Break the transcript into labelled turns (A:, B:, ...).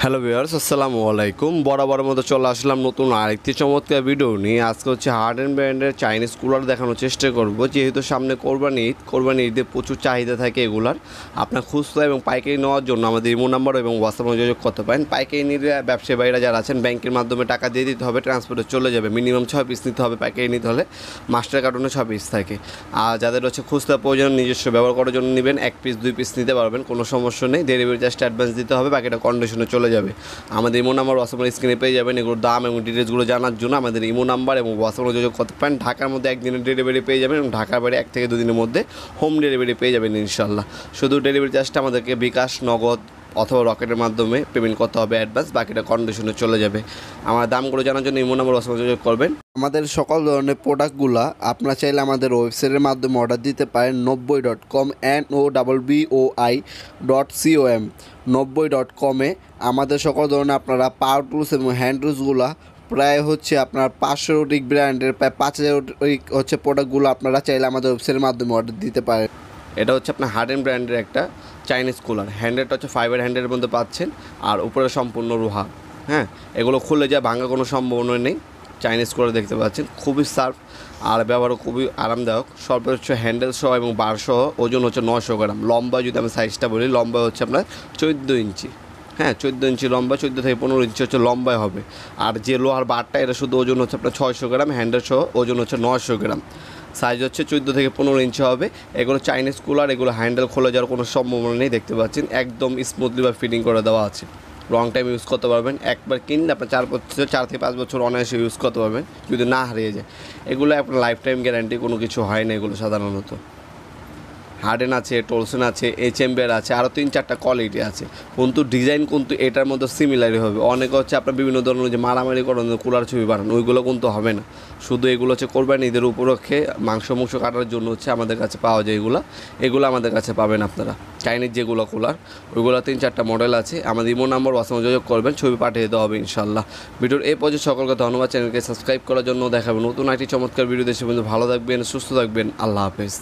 A: Hello viewers, আসসালামু আলাইকুম। বরাবরের মতো চলে আসলাম নতুন আরেকটি চমৎকার ভিডিও নিয়ে। আজকে হচ্ছে হার্ড অ্যান্ড ব্র্যান্ডের চাইনিজ কুলার দেখানোর চেষ্টা করব। যেহেতু সামনে কোরবানি ঈদে প্রচুর চাহিদা থাকে এগুলার। আপনার খুচরা এবং পাইকারি নেওয়ার জন্য আমাদের ইমো নাম্বার এবং হোয়াটসঅ্যাপে যোগাযোগ করতে পারেন। পাইকারি নিলে ব্যবসায়ী ভাইরা যারা আছেন ব্যাংকের মাধ্যমে টাকা দিয়ে দিতে হবে, ট্রান্সপোর্টে চলে যাবে। মিনিমাম 6 পিস নিতে হবে, পাইকারি নিতে হলে মাস্টার কার্টুনে 6 পিস থাকে। আর যাদের হচ্ছে খুচরা প্রয়োজন নিজস্ব ব্যবহার করার জন্য নেবেন, 1 পিস 2 পিস নিতে পারবেন, কোনো সমস্যা নেই। ডেলিভারি চার্জটা অ্যাডভান্স দিতে হবে, বাকিটা কন্ডিশনে চলে যাবে। আমাদের ইমো নাম্বার হোয়াটসঅ্যাপের স্ক্রিনে পেয়ে যাবেন। এগুলোর দাম এবং ডিটেলসগুলো জানার জন্য আমাদের ইমো নাম্বার এবং হোয়াটসঅ্যাপে যোগাযোগ করতে পারেন। ঢাকার মধ্যে একদিনের ডেলিভারি পেয়ে যাবেন এবং ঢাকার বাইরে 1 থেকে 2 দিনের মধ্যে হোম ডেলিভারি পেয়ে যাবেন ইনশাল্লাহ। শুধু ডেলিভারি চার্জটা আমাদেরকে বিকাশ, নগদ অথবা রকেটের মাধ্যমে পেমেন্ট করতে হবে অ্যাডভান্স, বাকিটা কন্ডিশনে চলে যাবে। আমার দামগুলো জানার জন্য ইমো নাম্বার হোয়াটসঅ্যাপে যোগাযোগ করবেন। আমাদের সকল ধরনের প্রোডাক্টগুলো আপনারা চাইলে আমাদের ওয়েবসাইটের মাধ্যমে অর্ডার দিতে পারেন। 90.com NOBBOI.com 90.com-এ আমাদের সকল ধরনের আপনারা পাওয়ার টুলস এবং হ্যান্ড টুলসগুলো প্রায় হচ্ছে আপনার 500 অধিক ব্র্যান্ডের প্রায় 5000 হচ্ছে প্রোডাক্টগুলো আপনারা চাইলে আমাদের ওয়েবসাইটের মাধ্যমে অর্ডার দিতে পারেন। এটা হচ্ছে আপনার হার্ড অ্যান্ড ব্র্যান্ডের একটা চাইনিজ কুলার। হ্যান্ডেলটা হচ্ছে ফাইবার হ্যান্ডেলের মধ্যে পাচ্ছেন, আর উপরে সম্পূর্ণ রুহা। হ্যাঁ, এগুলো খুলে যায়, ভাঙার কোনো সম্ভাবনা নেই। চাইনিজ কুলার দেখতে পাচ্ছেন, খুবই সার্ফ আর ব্যবহারও খুবই আরামদায়ক। সর্বোচ্চ হ্যান্ডেল সহ এবং বার সহ ওজন হচ্ছে 900 গ্রাম। লম্বা যদি আমি সাইজটা বলি, লম্বা হচ্ছে আপনার 14 ইঞ্চি। হ্যাঁ, 14 ইঞ্চি লম্বা, 14 থেকে 15 ইঞ্চি হচ্ছে লম্বায় হবে। আর যে লোহার বারটা, এটা শুধু ওজন হচ্ছে আপনার 600 গ্রাম, হ্যান্ডেল সহ ওজন হচ্ছে 900 গ্রাম। সাইজ হচ্ছে 14 থেকে 15 ইঞ্চি হবে। এগুলো চাইনিজ কুলার, এগুলো হ্যান্ডেল খোলা যাওয়ার কোনো সম্ভাবনা নেই। দেখতে পাচ্ছেন একদম স্মুথলি বা ফিটিং করে দেওয়া আছে। লং টাইম ইউজ করতে পারবেন। একবার কিনলে আপনার 4 থেকে 5 বছর অনায়াসে ইউজ করতে পারবেন যদি না হারিয়ে যায়। এগুলো আপনার লাইফ টাইম গ্যারান্টি কোনো কিছু হয় না এগুলো সাধারণত। হার্ডেন আছে, টোলসন আছে, HMBR আছে, আরও 3-4টা কোয়ালিটি আছে। কিন্তু ডিজাইন কিন্তু এটার মধ্যে সিমিলারই হবে। অনেকে হচ্ছে আপনার বিভিন্ন ধরনের যে মারামারি করেন, কুলার ছবি বানান, ওইগুলো কিন্তু হবে না। শুধু এগুলো হচ্ছে কোরবানি ঈদের উপলক্ষে মাংস কাটার জন্য হচ্ছে আমাদের কাছে পাওয়া যায়। এগুলো আমাদের কাছে পাবেন আপনারা। চাইনিজ যেগুলো কুলার, ওইগুলো 3-4টা মডেল আছে। আমাদের ইমো নাম্বার হোয়াটসঅ্যাপে যোগাযোগ করবেন, ছবি পাঠিয়ে দেওয়া হবে ইনশাল্লাহ। ভিডিওর এই পর্যন্ত সকলকে ধন্যবাদ। চ্যানেলকে সাবস্ক্রাইব করার জন্য দেখাবেন নতুন একটি চমৎকার ভিডিও। দেশে বন্ধু ভালো থাকবেন, সুস্থ থাকবেন। আল্লাহ হাফেজ।